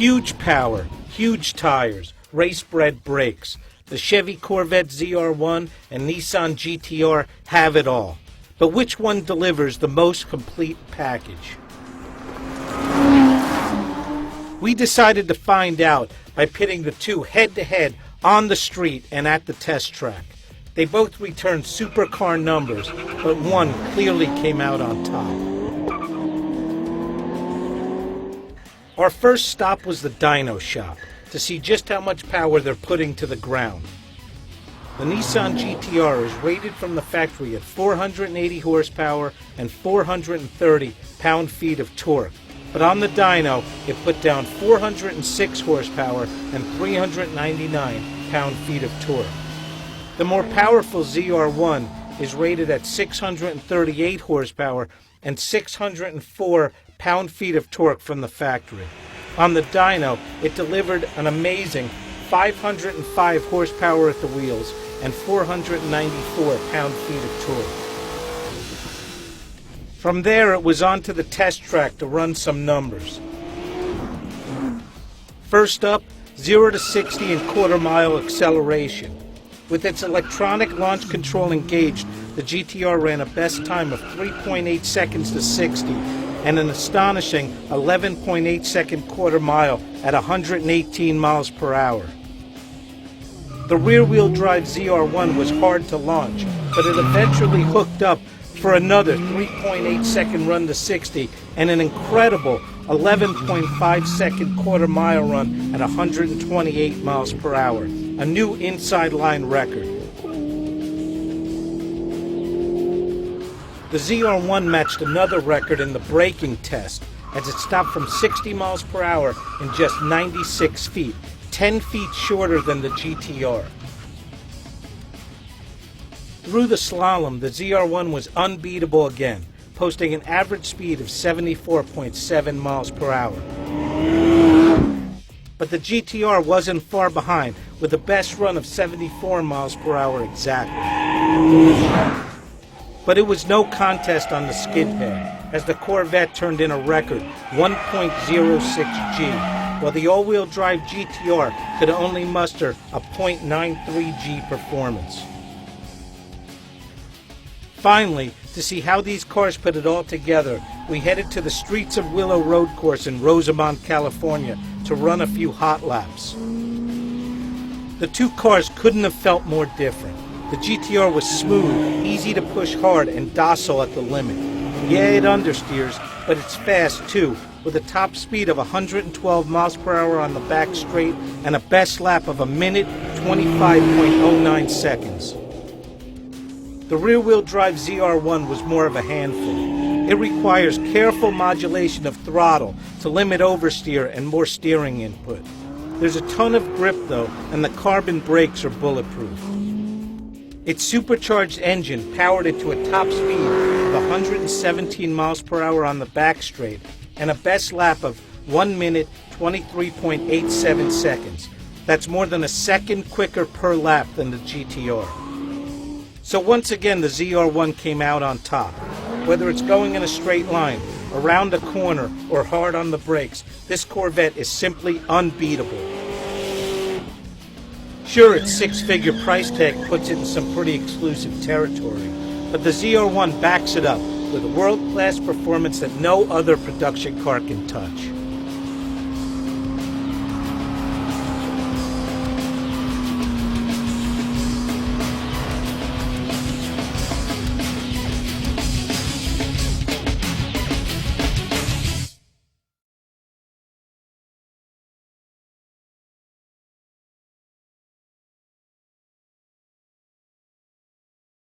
Huge power, huge tires, race-bred brakes. The Chevy Corvette ZR1 and Nissan GTR have it all. But which one delivers the most complete package? We decided to find out by pitting the two head-to-head on the street and at the test track. They both returned supercar numbers, but one clearly came out on top. Our first stop was the dyno shop to see just how much power they're putting to the ground. The Nissan GTR is rated from the factory at 480 horsepower and 430 pound-feet of torque, but on the dyno it put down 406 horsepower and 399 pound-feet of torque. The more powerful ZR1 is rated at 638 horsepower and 604 pound-feet of torque from the factory. On the dyno, it delivered an amazing 505 horsepower at the wheels and 494 pound-feet of torque. From there, it was on to the test track to run some numbers. First up, 0 to 60 in quarter-mile acceleration. With its electronic launch control engaged, the GTR ran a best time of 3.8 seconds to 60 and an astonishing 11.8 second quarter mile at 118 miles per hour. The rear-wheel drive ZR1 was hard to launch, but it eventually hooked up for another 3.8 second run to 60 and an incredible 11.5 second quarter mile run at 128 miles per hour, a new inside line record. The ZR1 matched another record in the braking test as it stopped from 60 miles per hour in just 96 feet, 10 feet shorter than the GTR. Through the slalom, the ZR1 was unbeatable again, posting an average speed of 74.7 miles per hour. But the GTR wasn't far behind, with a best run of 74 miles per hour exactly. But it was no contest on the skid pad, as the Corvette turned in a record 1.06 G, while the all-wheel drive GTR could only muster a 0.93 G performance. Finally, to see how these cars put it all together, we headed to the Streets of Willow Road course in Rosamond, California to run a few hot laps. The two cars couldn't have felt more different. The GTR was smooth, easy to push hard, and docile at the limit. Yeah, it understeers, but it's fast too, with a top speed of 112 miles per hour on the back straight and a best lap of 1 minute 25.09 seconds. The rear-wheel drive ZR1 was more of a handful. It requires careful modulation of throttle to limit oversteer and more steering input. There's a ton of grip though, and the carbon brakes are bulletproof. Its supercharged engine powered it to a top speed of 117 miles per hour on the back straight and a best lap of 1 minute 23.87 seconds. That's more than a second quicker per lap than the GTR. So once again, the ZR1 came out on top. Whether it's going in a straight line, around a corner, or hard on the brakes, this Corvette is simply unbeatable. Sure, its six-figure price tag puts it in some pretty exclusive territory, but the ZR1 backs it up with a world-class performance that no other production car can touch.